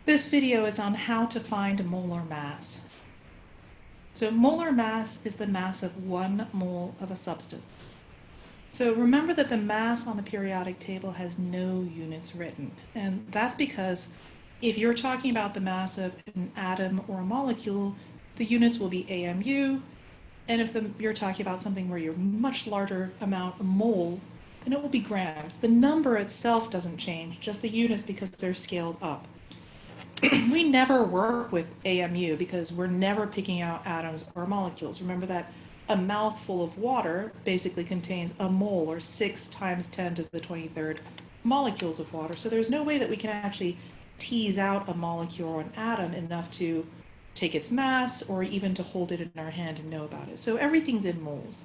This video is on how to find molar mass. So molar mass is the mass of 1 mole of a substance. So remember that the mass on the periodic table has no units written, and that's because if you're talking about the mass of an atom or a molecule, the units will be AMU, and if you're talking about something where you're much larger amount, a mole, then it will be grams. The number itself doesn't change, just the units because they're scaled up. We never work with AMU because we're never picking out atoms or molecules. Remember that a mouthful of water basically contains a mole, or 6 times 10 to the 23rd molecules of water. So there's no way that we can actually tease out a molecule or an atom enough to take its mass or even to hold it in our hand and know about it. So everything's in moles.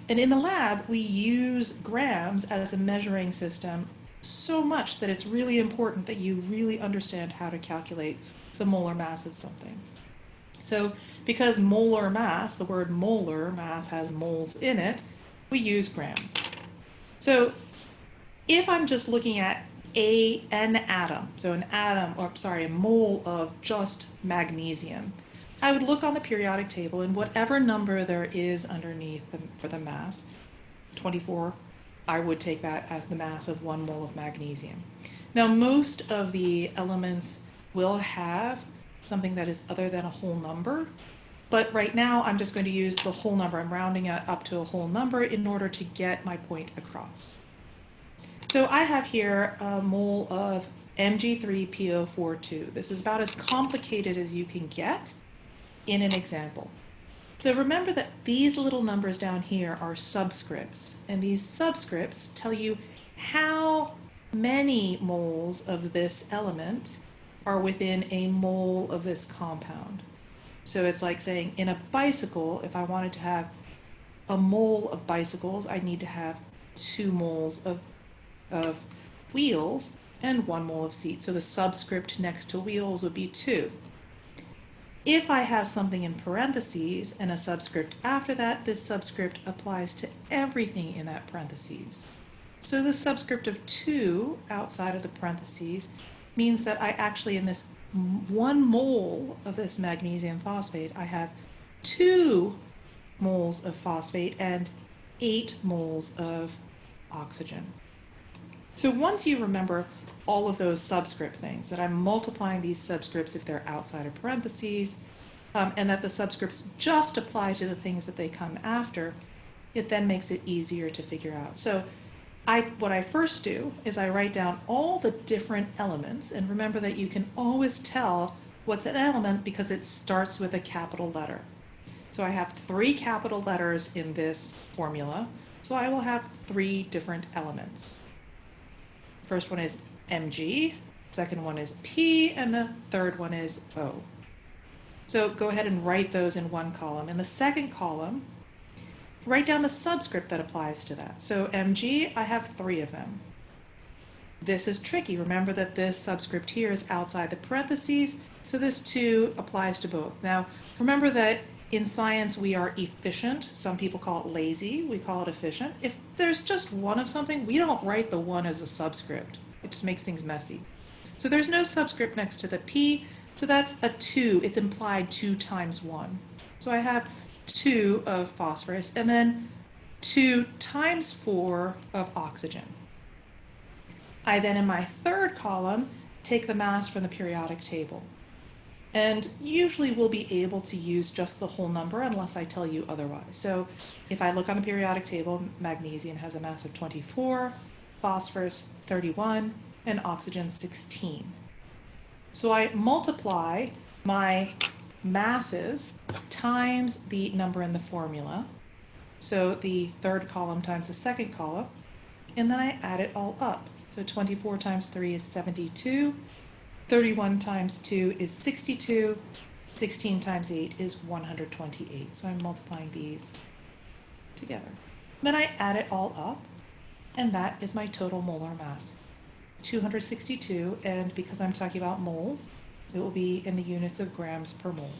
And in the lab, we use grams as a measuring system so much that it's really important that you really understand how to calculate the molar mass of something. So because molar mass, the word molar mass has moles in it, we use grams. So if I'm just looking at an atom, so a mole of just magnesium, I would look on the periodic table and whatever number there is underneath for the mass, 24, I would take that as the mass of 1 mole of magnesium. Now, most of the elements will have something that is other than a whole number, but right now I'm just going to use the whole number. I'm rounding it up to a whole number in order to get my point across. So I have here a mole of Mg3PO42. This is about as complicated as you can get in an example. So remember that these little numbers down here are subscripts, and these subscripts tell you how many moles of this element are within a mole of this compound. So it's like saying in a bicycle, if I wanted to have a mole of bicycles, I need to have 2 moles of wheels and 1 mole of seats. So the subscript next to wheels would be 2. If I have something in parentheses and a subscript after that, this subscript applies to everything in that parentheses. So the subscript of 2 outside of the parentheses means that I actually, in this 1 mole of this magnesium phosphate, I have 2 moles of phosphate and 8 moles of oxygen. So once you remember all of those subscript things, that I'm multiplying these subscripts if they're outside of parentheses, and that the subscripts just apply to the things that they come after, it then makes it easier to figure out. So what I first do is I write down all the different elements, and remember that you can always tell what's an element because it starts with a capital letter. So I have 3 capital letters in this formula, so I will have 3 different elements. First one is Mg, second one is P, and the third one is O. So go ahead and write those in one column. In the second column, write down the subscript that applies to that. So Mg, I have 3 of them. This is tricky. Remember that this subscript here is outside the parentheses, so this 2 applies to both. Now, remember that in science we are efficient. Some people call it lazy. We call it efficient. If there's just 1 of something, we don't write the 1 as a subscript. It just makes things messy. So there's no subscript next to the P, so that's a 2. It's implied 2 times 1. So I have 2 of phosphorus and then 2 times 4 of oxygen. I then, in my third column, take the mass from the periodic table. And usually we'll be able to use just the whole number unless I tell you otherwise. So if I look on the periodic table, magnesium has a mass of 24, phosphorus 31, and oxygen 16. So I multiply my masses times the number in the formula, so the third column times the second column, and then I add it all up. So 24 times 3 is 72, 31 times 2 is 62, 16 times 8 is 128. So I'm multiplying these together. Then I add it all up, and that is my total molar mass, 262, and because I'm talking about moles, it will be in the units of grams per mole.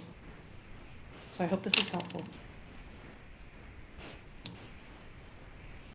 So I hope this is helpful.